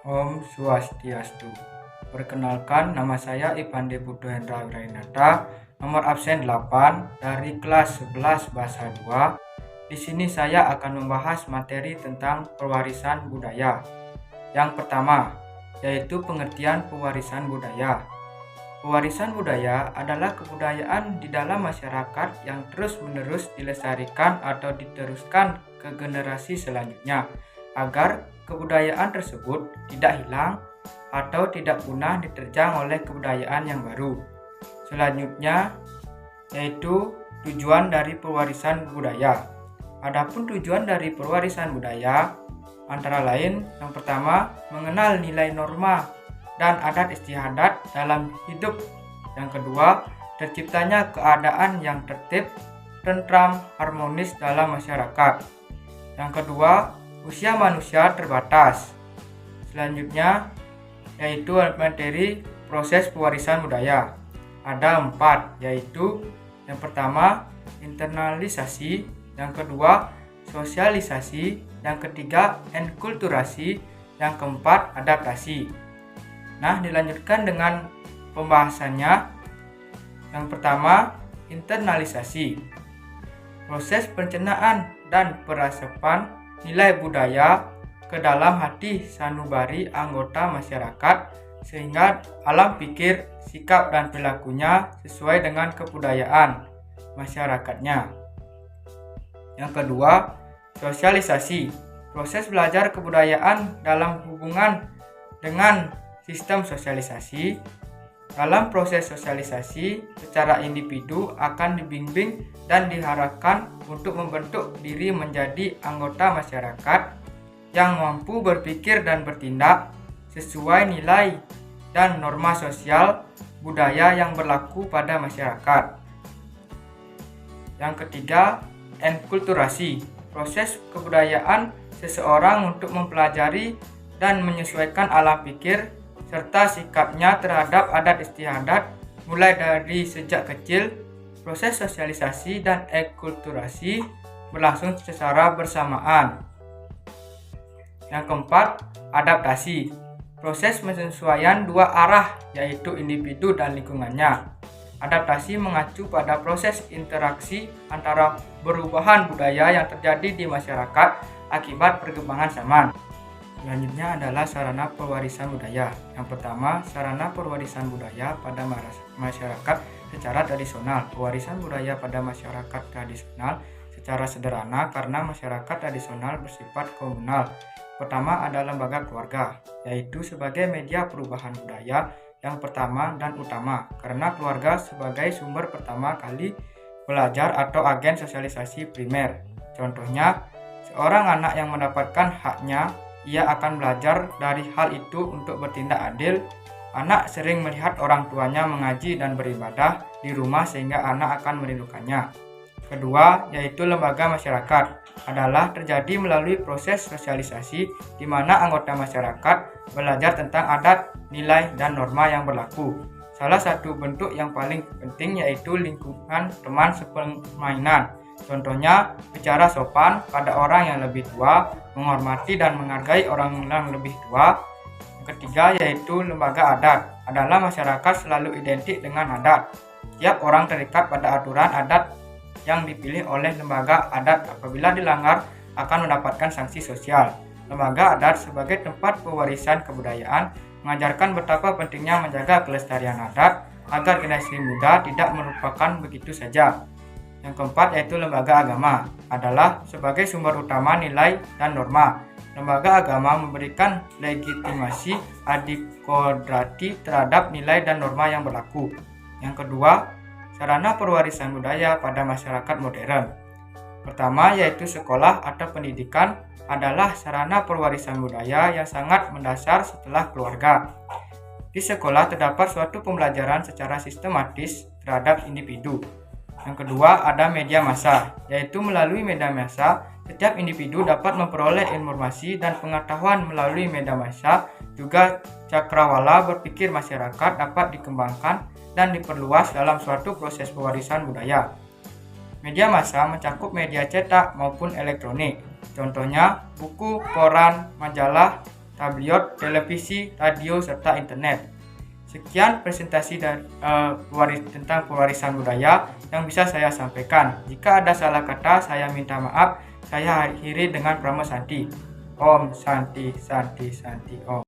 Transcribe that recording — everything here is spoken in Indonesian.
Om Swastiastu. Perkenalkan, nama saya Ipande Putu Hendra Wirainata, nomor absen 8 dari kelas 11 Bahasa 2. Di sini saya akan membahas materi tentang pewarisan budaya. Yang pertama, yaitu pengertian pewarisan budaya. Pewarisan budaya adalah kebudayaan di dalam masyarakat yang terus-menerus dilestarikan atau diteruskan ke generasi selanjutnya, agar kebudayaan tersebut tidak hilang atau tidak punah diterjang oleh kebudayaan yang baru. Selanjutnya, yaitu tujuan dari pewarisan budaya. Adapun tujuan dari pewarisan budaya antara lain, yang pertama, mengenal nilai norma dan adat istiadat dalam hidup. Yang kedua, terciptanya keadaan yang tertib, tentram, harmonis dalam masyarakat. Yang kedua, usia manusia terbatas. Selanjutnya, yaitu materi proses pewarisan budaya. Ada 4, yaitu yang pertama, internalisasi, yang kedua, sosialisasi, yang ketiga, enkulturasi, yang keempat, adaptasi. Nah, dilanjutkan dengan pembahasannya. Yang pertama, internalisasi. Proses pencernaan dan peresapan nilai budaya ke dalam hati sanubari anggota masyarakat sehingga alam pikir, sikap dan perilakunya sesuai dengan kebudayaan masyarakatnya. Yang kedua, sosialisasi. Proses belajar kebudayaan dalam hubungan dengan sistem sosialisasi. Dalam proses sosialisasi, secara individu akan dibimbing dan diharapkan untuk membentuk diri menjadi anggota masyarakat yang mampu berpikir dan bertindak sesuai nilai dan norma sosial budaya yang berlaku pada masyarakat. Yang ketiga, enkulturasi. Proses kebudayaan seseorang untuk mempelajari dan menyesuaikan alam pikir serta sikapnya terhadap adat istiadat mulai dari sejak kecil. Proses sosialisasi dan enkulturasi berlangsung secara bersamaan. Yang keempat, adaptasi. Proses penyesuaian dua arah, yaitu individu dan lingkungannya. Adaptasi mengacu pada proses interaksi antara perubahan budaya yang terjadi di masyarakat akibat perkembangan zaman. Selanjutnya adalah sarana pewarisan budaya. Yang pertama, sarana pewarisan budaya pada masyarakat secara tradisional. Pewarisan budaya pada masyarakat tradisional secara sederhana karena masyarakat tradisional bersifat komunal. Pertama ada lembaga keluarga, yaitu sebagai media perubahan budaya yang pertama dan utama, karena keluarga sebagai sumber pertama kali belajar atau agen sosialisasi primer. Contohnya, seorang anak yang mendapatkan haknya, ia akan belajar dari hal itu untuk bertindak adil. Anak sering melihat orang tuanya mengaji dan beribadah di rumah sehingga anak akan merindukannya. Kedua, yaitu lembaga masyarakat, adalah terjadi melalui proses sosialisasi di mana anggota masyarakat belajar tentang adat, nilai, dan norma yang berlaku. Salah satu bentuk yang paling penting yaitu lingkungan teman sepermainan. Contohnya, bicara sopan pada orang yang lebih tua, menghormati dan menghargai orang yang lebih tua. Yang ketiga yaitu lembaga adat, adalah masyarakat selalu identik dengan adat. Tiap orang terikat pada aturan adat yang dipilih oleh lembaga adat. Apabila dilanggar akan mendapatkan sanksi sosial. Lembaga adat sebagai tempat pewarisan kebudayaan mengajarkan betapa pentingnya menjaga kelestarian adat agar generasi muda tidak melupakan begitu saja. Yang keempat yaitu lembaga agama, adalah sebagai sumber utama nilai dan norma. Lembaga agama memberikan legitimasi adikodrati terhadap nilai dan norma yang berlaku. Yang kedua, sarana pewarisan budaya pada masyarakat modern. Pertama yaitu sekolah atau pendidikan, adalah sarana pewarisan budaya yang sangat mendasar setelah keluarga. Di sekolah terdapat suatu pembelajaran secara sistematis terhadap individu. Yang kedua ada media massa, yaitu melalui media massa setiap individu dapat memperoleh informasi dan pengetahuan melalui media massa. Juga cakrawala berpikir masyarakat dapat dikembangkan dan diperluas dalam suatu proses pewarisan budaya. Media massa mencakup media cetak maupun elektronik. Contohnya buku, koran, majalah, tabloid, televisi, radio, serta internet. Sekian presentasi tentang pewarisan budaya yang bisa saya sampaikan. Jika ada salah kata, saya minta maaf. Saya akhiri dengan Pramosanti. Om Santi Santi Santi Om.